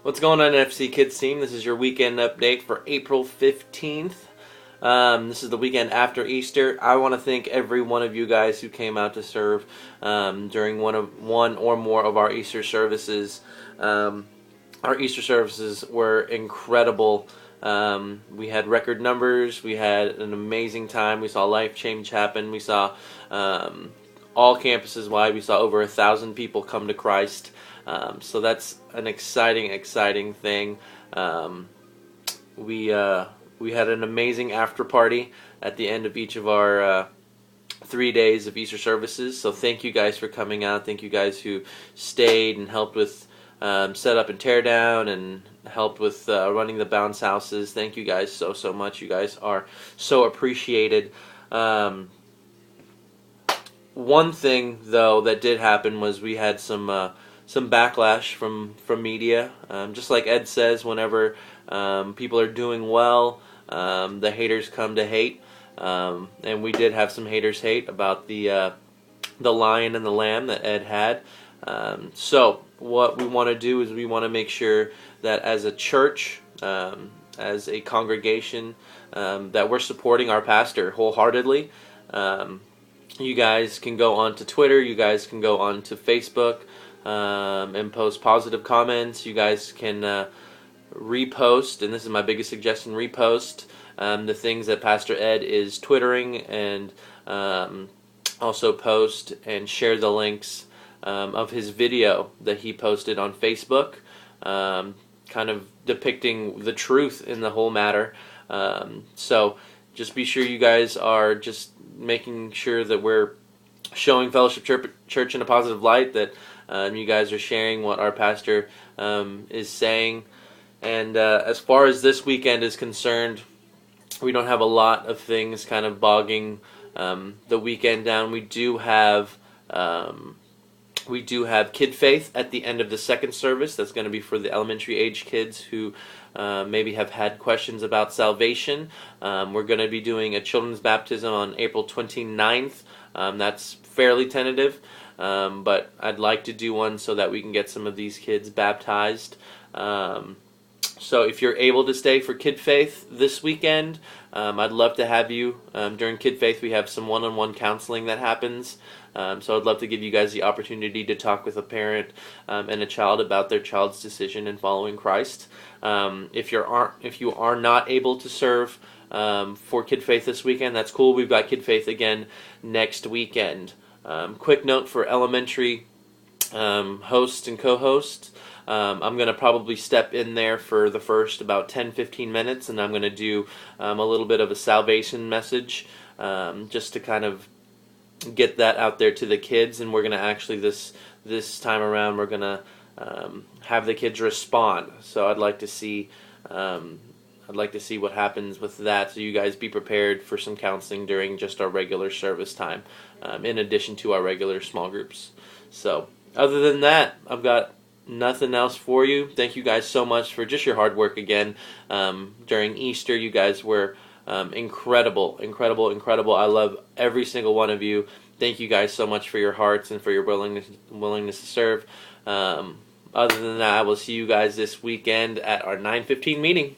What's going on, NFC Kids team? This is your weekend update for April 15th. This is the weekend after Easter. I want to thank every one of you guys who came out to serve during one or more of our Easter services. Our Easter services were incredible. We had record numbers. We had an amazing time. We saw life change happen. We saw all campuses wide. We saw over 1,000 people come to Christ. So that's an exciting thing. We had an amazing after party at the end of each of our 3 days of Easter services. So thank you guys for coming out. Thank you guys who stayed and helped with set up and tear down and helped with running the bounce houses. Thank you guys so much. You guys are so appreciated. One thing though that did happen was we had some backlash from media. Just like Ed says, whenever people are doing well, the haters come to hate. And we did have some haters hate about the lion and the lamb that Ed had. So what we want to do is we want to make sure that as a church, as a congregation, that we're supporting our pastor wholeheartedly. You guys can go on to Twitter. You guys can go on to Facebook. And post positive comments. You guys can repost, and this is my biggest suggestion, repost the things that Pastor Ed is twittering, and also post and share the links of his video that he posted on Facebook, kind of depicting the truth in the whole matter. So just be sure you guys are just making sure that we're showing Fellowship Church in a positive light, that you guys are sharing what our pastor is saying. And as far as this weekend is concerned, we don't have a lot of things kind of bogging the weekend down. We do have Kid Faith at the end of the second service. That's going to be for the elementary age kids who maybe have had questions about salvation. We're going to be doing a children's baptism on April 29th. That's fairly tentative, but I'd like to do one so that we can get some of these kids baptized. So if you're able to stay for Kid Faith this weekend, I'd love to have you. During Kid Faith, we have some one-on-one counseling that happens. So I'd love to give you guys the opportunity to talk with a parent and a child about their child's decision in following Christ. If you are not able to serve for Kid Faith this weekend, that's cool. We've got Kid Faith again next weekend. Quick note for elementary host and co-host. I'm going to probably step in there for the first about 10-15 minutes, and I'm going to do a little bit of a salvation message just to kind of get that out there to the kids. And we're going to actually, this time around, we're going to have the kids respond. So I'd like to see what happens with that, so you guys be prepared for some counseling during just our regular service time, in addition to our regular small groups. So other than that, I've got nothing else for you. Thank you guys so much for just your hard work again during Easter. You guys were incredible. I love every single one of you. Thank you guys so much for your hearts and for your willingness to serve. Other than that, I will see you guys this weekend at our 9:15 meeting.